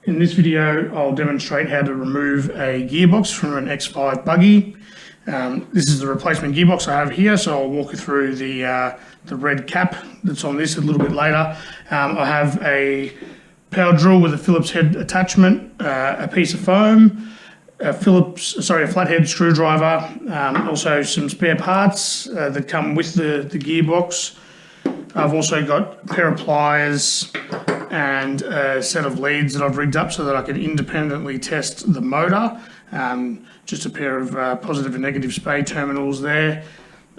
In this video, I'll demonstrate how to remove a gearbox from an X5 buggy. This is the replacement gearbox I have here, so I'll walk you through the red cap that's on this a little bit later. I have a power drill with a Phillips head attachment, a piece of foam, a flathead screwdriver, also some spare parts that come with the gearbox. I've also got a pair of pliers and a set of leads that I've rigged up so that I can independently test the motor. Just a pair of positive and negative spay terminals there,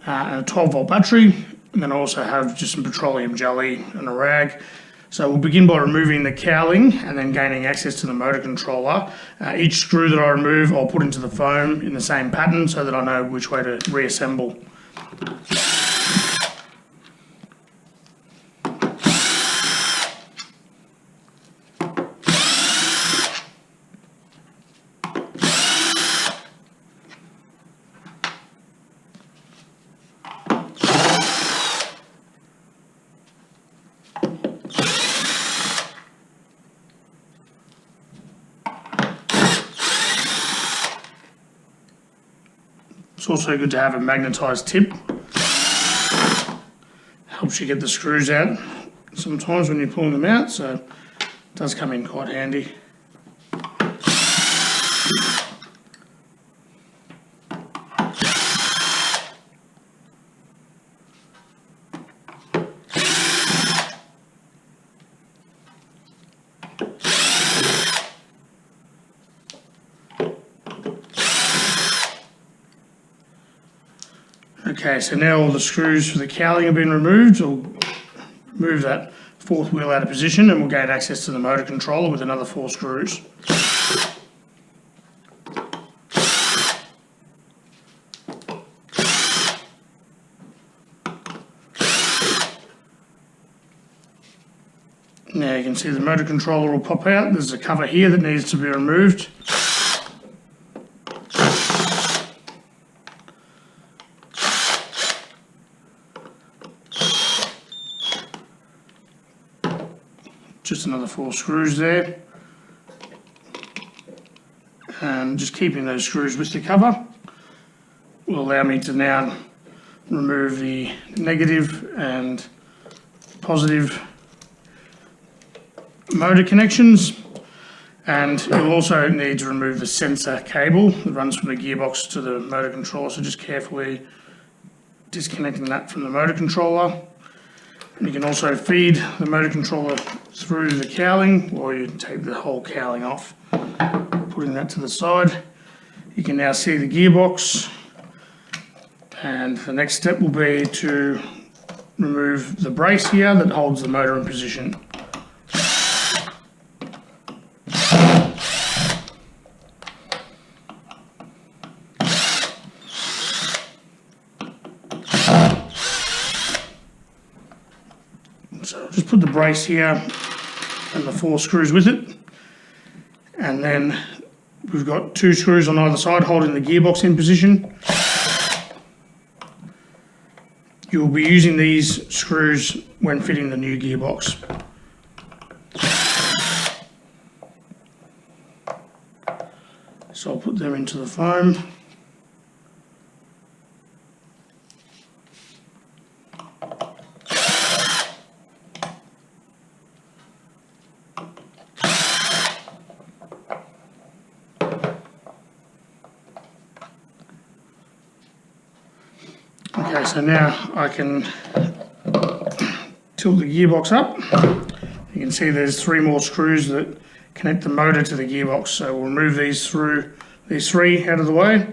and a 12-volt battery, and then I also have just some petroleum jelly and a rag. So we'll begin by removing the cowling and then gaining access to the motor controller. Each screw that I remove I'll put into the foam in the same pattern so that I know which way to reassemble. It's also good to have a magnetised tip. Helps you get the screws out sometimes when you're pulling them out, so it does come in quite handy. Okay, so now all the screws for the cowling have been removed. We'll move that fourth wheel out of position and we'll gain access to the motor controller with another 4 screws. Now you can see the motor controller will pop out. There's a cover here that needs to be removed. Just another 4 screws there, and just keeping those screws with the cover will allow me to now remove the negative and positive motor connections, and you'll also need to remove the sensor cable that runs from the gearbox to the motor controller, so just carefully disconnecting that from the motor controller. And you can also feed the motor controller through the cowling, or you take the whole cowling off, putting that to the side. You can now see the gearbox, and the next step will be to remove the brace here that holds the motor in position. So just put the brace here and the 4 screws with it, and then we've got 2 screws on either side holding the gearbox in position. You'll be using these screws when fitting the new gearbox. So I'll put them into the foam. Okay, so now I can tilt the gearbox up. You can see there's 3 more screws that connect the motor to the gearbox, so we'll remove these 3 out of the way.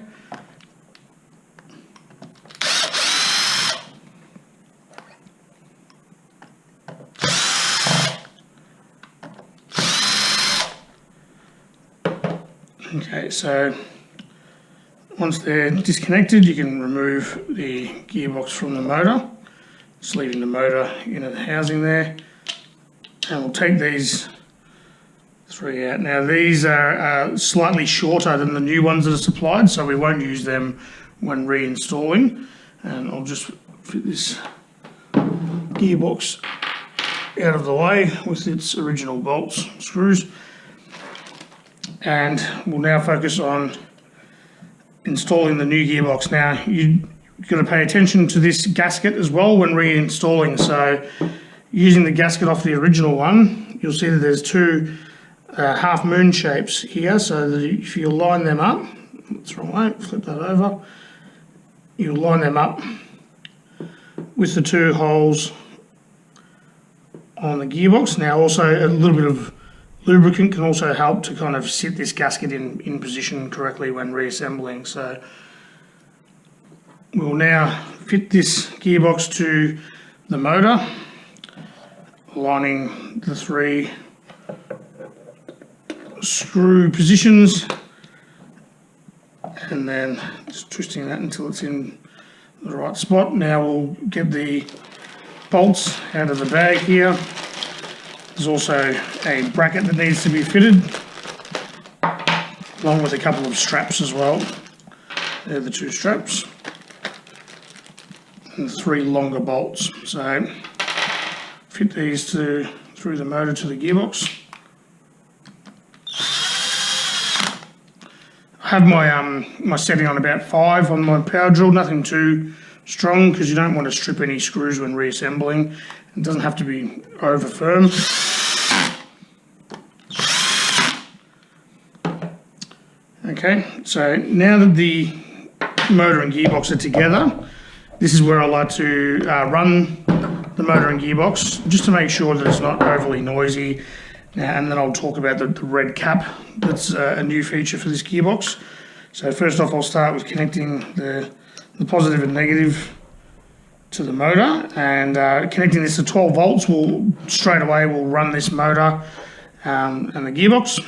Okay, so once they're disconnected, you can remove the gearbox from the motor, just leaving the motor in the housing there. And we'll take these 3 out. Now these are slightly shorter than the new ones that are supplied, so we won't use them when reinstalling. And I'll just fit this gearbox out of the way with its original bolts, screws. and we'll now focus on installing the new gearbox. Now you've got to pay attention to this gasket as well when reinstalling. So using the gasket off the original one, you'll see that there's two half moon shapes here, so that if you line them up, that's the wrong way, flip that over, you'll line them up with the two holes on the gearbox. Now also a little bit of lubricant can also help to kind of sit this gasket in position correctly when reassembling. So we'll now fit this gearbox to the motor, aligning the three screw positions and then just twisting that until it's in the right spot. Now we'll get the bolts out of the bag here. There's also a bracket that needs to be fitted, along with a couple of straps as well. They're the two straps and three longer bolts. So fit these through the motor to the gearbox. I have my setting on about 5 on my power drill, nothing too strong because you don't want to strip any screws when reassembling. It doesn't have to be over firm. Okay, so now that the motor and gearbox are together, this is where I like to run the motor and gearbox just to make sure that it's not overly noisy. And then I'll talk about the red cap. That's a new feature for this gearbox. So first off, I'll start with connecting the positive and negative to the motor, and connecting this to 12 volts will straight away will run this motor and the gearbox.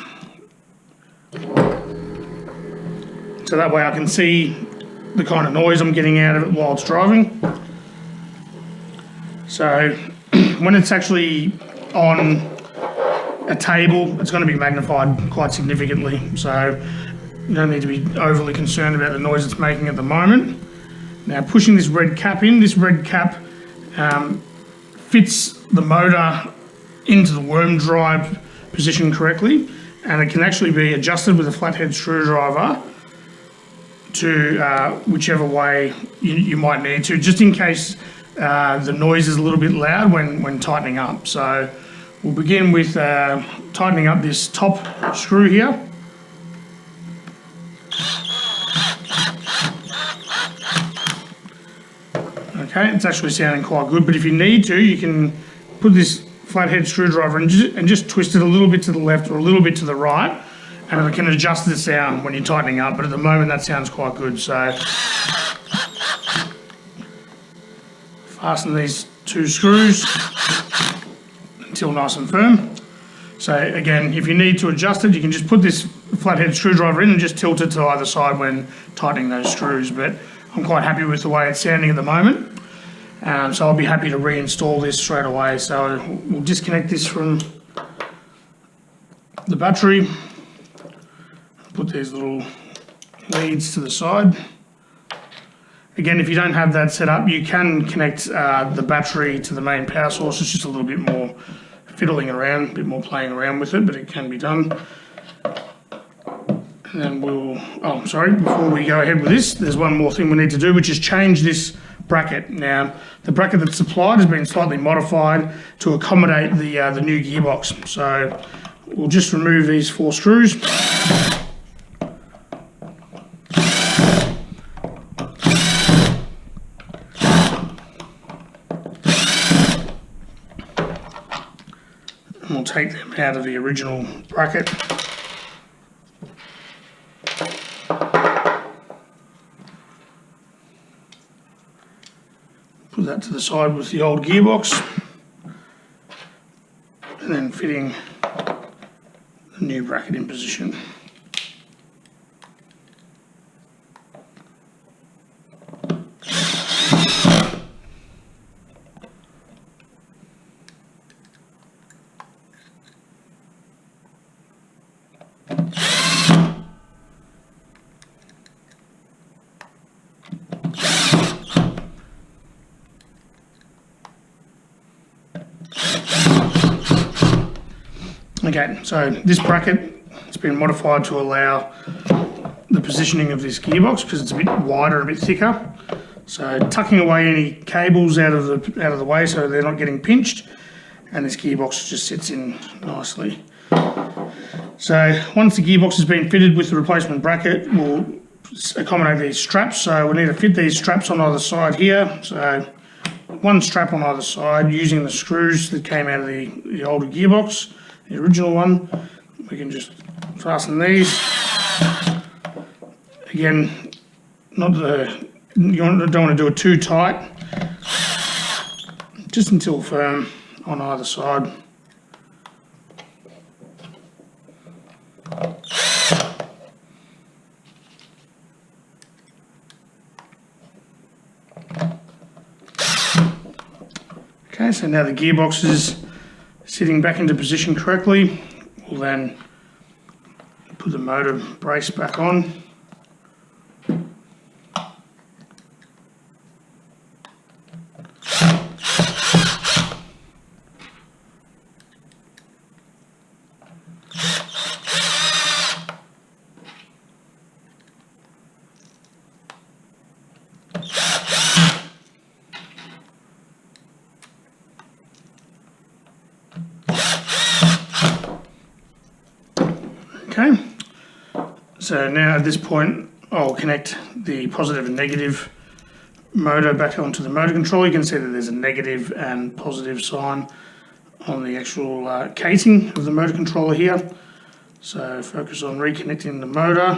So that way I can see the kind of noise I'm getting out of it while it's driving. So when it's actually on a table, it's going to be magnified quite significantly. So you don't need to be overly concerned about the noise it's making at the moment. Now pushing this red cap in, this red cap fits the motor into the worm drive position correctly, and it can actually be adjusted with a flathead screwdriver to whichever way you might need to, just in case the noise is a little bit loud when tightening up. So we'll begin with tightening up this top screw here. Okay, it's actually sounding quite good, but if you need to, you can put this flathead screwdriver and just twist it a little bit to the left or a little bit to the right, and it can adjust the sound when you're tightening up, but at the moment that sounds quite good. So fasten these two screws until nice and firm. So again, if you need to adjust it, you can just put this flathead screwdriver in and just tilt it to either side when tightening those screws, but I'm quite happy with the way it's sounding at the moment. So I'll be happy to reinstall this straight away. So we'll disconnect this from the battery, put these little leads to the side. Again, if you don't have that set up, you can connect the battery to the main power source. It's just a little bit more fiddling around, a bit more playing around with it, but it can be done. And then before we go ahead with this, there's one more thing we need to do, which is change this bracket. Now, the bracket that's supplied has been slightly modified to accommodate the new gearbox. So we'll just remove these 4 screws. And we'll take them out of the original bracket. Put that to the side with the old gearbox, and then fitting the new bracket in position. Okay, so this bracket it's been modified to allow the positioning of this gearbox because it's a bit wider and a bit thicker. So tucking away any cables out of the way so they're not getting pinched, and this gearbox just sits in nicely. So once the gearbox has been fitted with the replacement bracket, we'll accommodate these straps. So we need to fit these straps on either side here. So one strap on either side using the screws that came out of the older gearbox, the original one. We can just fasten these. Again, you don't want to do it too tight, just until firm on either side. Okay, so now the gearbox is sitting back into position correctly. We'll then put the motor brace back on. Okay, so now at this point I'll connect the positive and negative motor back onto the motor controller. You can see that there's a negative and positive sign on the actual casing of the motor controller here. So focus on reconnecting the motor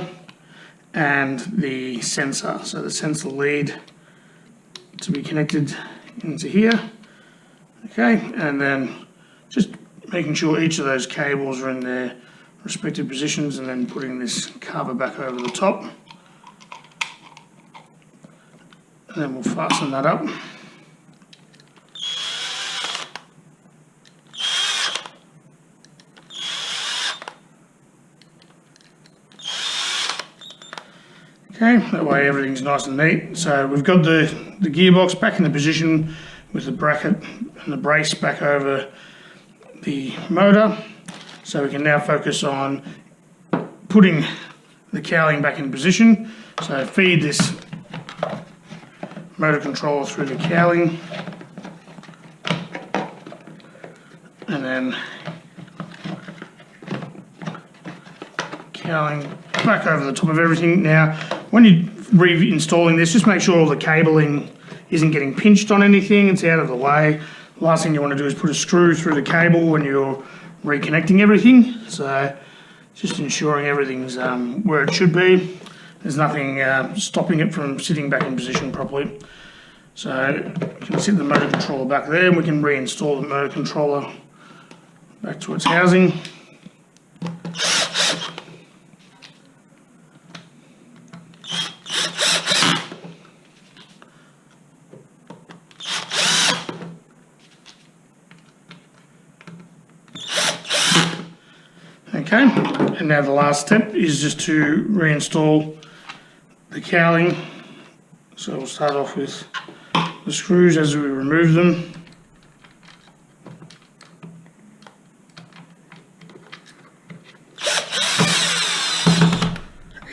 and the sensor. So the sensor lead to be connected into here. Okay, and then just making sure each of those cables are in their respective positions, and then putting this cover back over the top, and then we'll fasten that up. Okay, that way everything's nice and neat. So we've got the gearbox back in the position with the bracket and the brace back over the motor. So we can now focus on putting the cowling back in position. So feed this motor controller through the cowling, and then cowling back over the top of everything. Now, when you're reinstalling this, just make sure all the cabling isn't getting pinched on anything, it's out of the way. The last thing you want to do is put a screw through the cable when you're reconnecting everything, so just ensuring everything's where it should be. There's nothing stopping it from sitting back in position properly. So you can sit the motor controller back there, and we can reinstall the motor controller back to its housing. Okay, and now the last step is just to reinstall the cowling. So we'll start off with the screws as we remove them.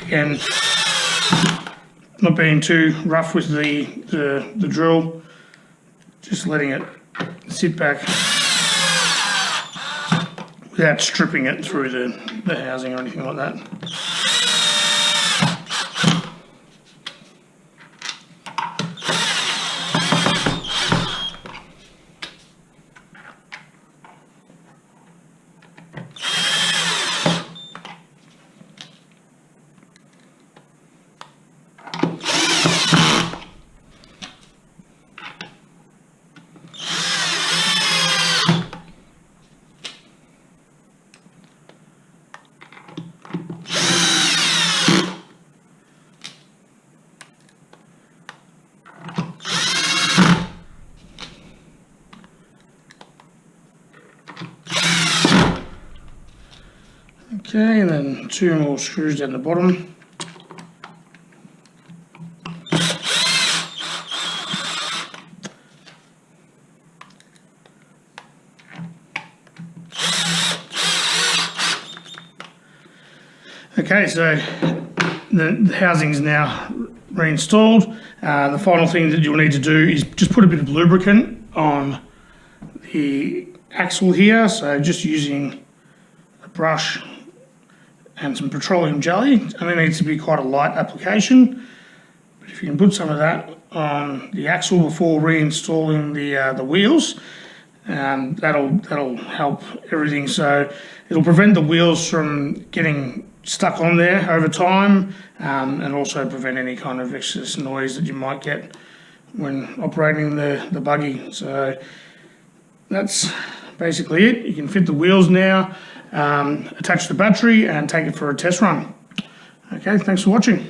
Again, not being too rough with the drill, just letting it sit back without stripping it through the housing or anything like that. Okay, and then 2 more screws down the bottom. Okay, so the housing is now reinstalled. The final thing that you'll need to do is just put a bit of lubricant on the axle here. So just using a brush and some petroleum jelly. It only needs to be quite a light application. But if you can put some of that on the axle before reinstalling the wheels, that'll help everything. So it'll prevent the wheels from getting stuck on there over time, and also prevent any kind of excess noise that you might get when operating the buggy. So that's basically it. You can fit the wheels now, attach the battery and take it for a test run. Okay, thanks for watching.